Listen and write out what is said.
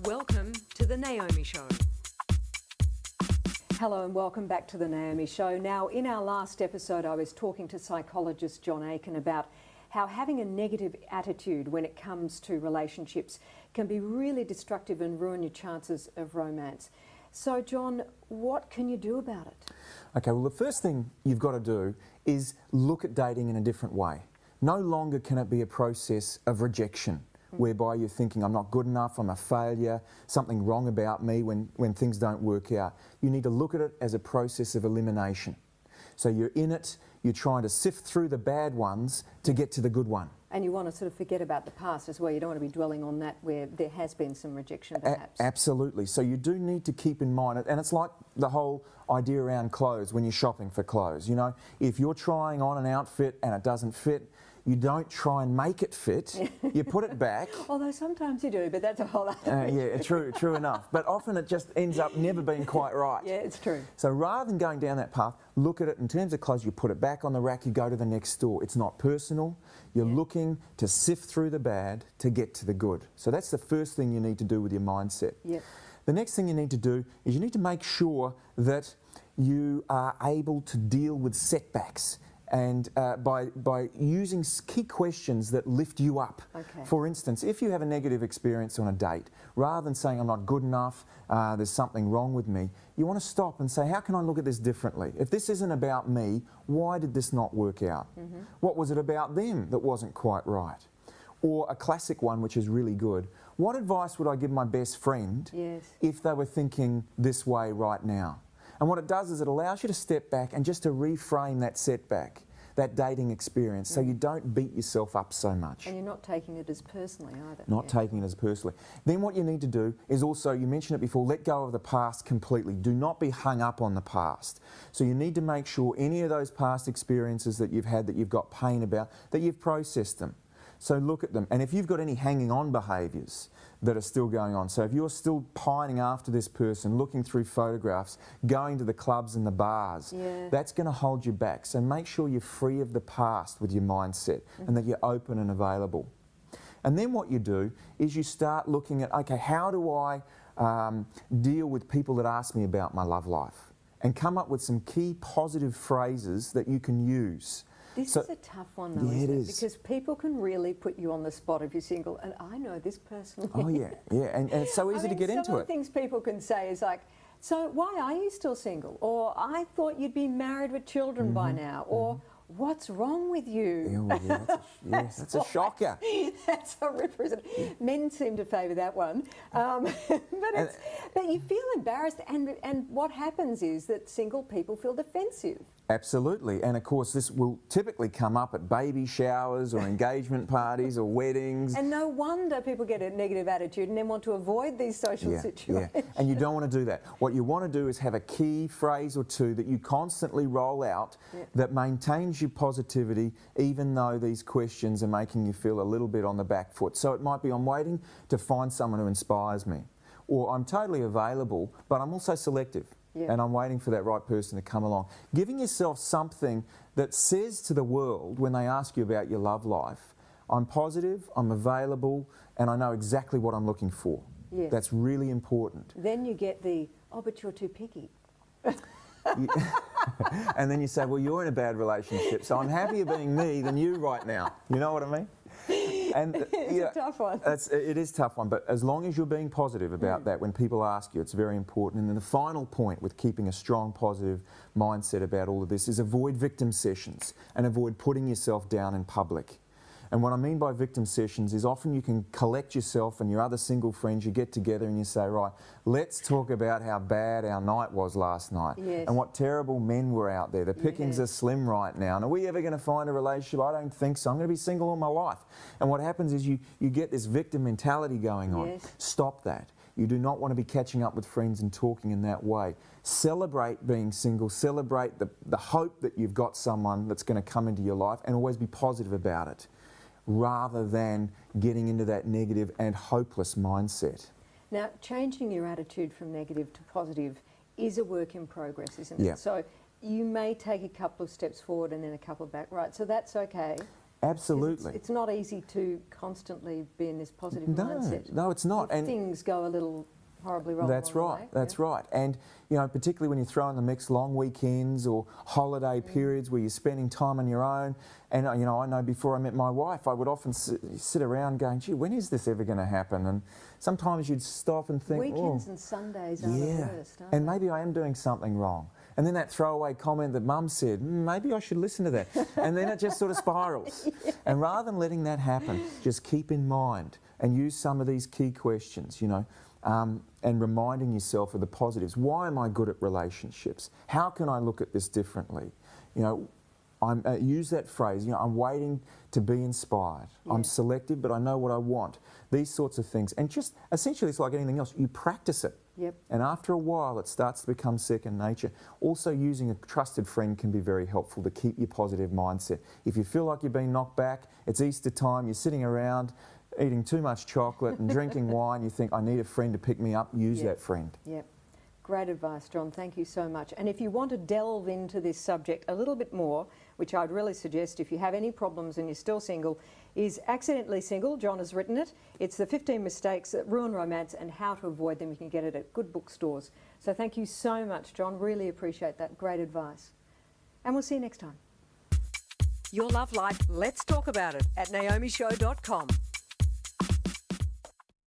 Welcome to the Naomi Show. Hello and welcome back to the Naomi Show. Now, in our last episode, I was talking to psychologist John Aiken about how having a negative attitude when it comes to relationships can be really destructive and ruin your chances of romance. So, John, what can you do about it? Okay, well, the first thing you've got to do is look at dating in a different way. No longer can it be a process of rejection, whereby you're thinking, I'm not good enough, I'm a failure, something wrong about me when things don't work out. You need to look at it as a process of elimination. So you're in it, you're trying to sift through the bad ones to get to the good one. And you want to sort of forget about the past as well. You don't want to be dwelling on that where there has been some rejection, perhaps. Absolutely. So you do need to keep in mind it. And it's like the whole idea around clothes when you're shopping for clothes. You know, if you're trying on an outfit and it doesn't fit, you don't try and make it fit, you put it back. Although sometimes you do, but that's a whole other yeah, true enough. But often it just ends up never being quite right. Yeah, it's true. So rather than going down that path, look at it in terms of clothes, you put it back on the rack, you go to the next store. It's not personal. You're looking to sift through the bad to get to the good. So that's the first thing you need to do with your mindset. Yep. The next thing you need to do is you need to make sure that you are able to deal with setbacks. And by using key questions that lift you up. Okay. For instance, if you have a negative experience on a date, rather than saying I'm not good enough, there's something wrong with me, you want to stop and say, how can I look at this differently? If this isn't about me, why did this not work out? What was it about them that wasn't quite right? Or a classic one, which is really good, what advice would I give my best friend if they were thinking this way right now? And what it does is it allows you to step back and just to reframe that setback, that dating experience, so you don't beat yourself up so much. And you're not taking it as personally either. Not taking it as personally. Then what you need to do is also, you mentioned it before, let go of the past completely. Do not be hung up on the past. So you need to make sure any of those past experiences that you've had, that you've got pain about, that you've processed them. So look at them. And if you've got any hanging on behaviours that are still going on, so if you're still pining after this person, looking through photographs, going to the clubs and the bars, that's going to hold you back. So make sure you're free of the past with your mindset and that you're open and available. And then what you do is you start looking at, okay, how do I deal with people that ask me about my love life? And come up with some key positive phrases that you can use. This is a tough one, though, yeah, isn't it it? is. Because people can really put you on the spot if you're single, and I know this personally. Oh, yeah, and it's so easy to get into it. Some of the things people can say is like, so why are you still single? Or I thought you'd be married with children by now. Or what's wrong with you? That's a shocker. That's a ripper, isn't it? Men seem to favour that one. But you feel embarrassed, and what happens is that single people feel defensive. Absolutely, and of course this will typically come up at baby showers or engagement parties or weddings. And no wonder people get a negative attitude and then want to avoid these social situations. Yeah, and you don't want to do that. What you want to do is have a key phrase or two that you constantly roll out that maintains your positivity, even though these questions are making you feel a little bit on the back foot. So it might be, I'm waiting to find someone who inspires me, or I'm totally available, but I'm also selective. And I'm waiting for that right person to come along. Giving yourself something that says to the world when they ask you about your love life, I'm positive, I'm available, and I know exactly what I'm looking for. Yes. That's really important. Then you get the, oh, but you're too picky. And then you say, well, you're in a bad relationship, so I'm happier being me than you right now. You know what I mean? And it's a tough one. It is a tough one, but as long as you're being positive about that when people ask you, it's very important. And then the final point with keeping a strong positive mindset about all of this is avoid victim sessions and avoid putting yourself down in public. And what I mean by victim sessions is often you can collect yourself and your other single friends, you get together and you say, right, let's talk about how bad our night was last night and what terrible men were out there. The pickings are slim right now. And are we ever going to find a relationship? I don't think so. I'm going to be single all my life. And what happens is you get this victim mentality going on. Stop that. You do not want to be catching up with friends and talking in that way. Celebrate being single, celebrate the hope that you've got someone that's going to come into your life, and always be positive about it, rather than getting into that negative and hopeless mindset. Now, changing your attitude from negative to positive is a work in progress, isn't it? So you may take a couple of steps forward and then a couple back, right? So that's okay. Absolutely. It's not easy to constantly be in this positive mindset. No, it's not. If things go a little horribly wrong. That's along the right. way. That's right. And particularly when you throw in the mix long weekends or holiday periods where you're spending time on your own. And I know before I met my wife, I would often sit around going, "Gee, when is this ever going to happen?" And sometimes you'd stop and think, Weekends and Sundays are the worst, aren't and they? maybe I am doing something wrong. And then that throwaway comment that Mum said, maybe I should listen to that. And then it just sort of spirals. And rather than letting that happen, just keep in mind and use some of these key questions, and reminding yourself of the positives. Why am I good at relationships? How can I look at this differently? Use that phrase, I'm waiting to be inspired. Yeah. I'm selective, but I know what I want. These sorts of things. And just essentially, it's like anything else. You practice it. Yep. And after a while, it starts to become second nature. Also, using a trusted friend can be very helpful to keep your positive mindset. If you feel like you've been knocked back, it's Easter time, you're sitting around eating too much chocolate and drinking wine, you think, I need a friend to pick me up, use that friend. Yep. Great advice, John. Thank you so much. And if you want to delve into this subject a little bit more, which I'd really suggest if you have any problems and you're still single, is Accidentally Single. John has written it. It's the 15 mistakes that ruin romance and how to avoid them. You can get it at good bookstores. So thank you so much, John. Really appreciate that. Great advice. And we'll see you next time. Your love life, let's talk about it at naomishow.com.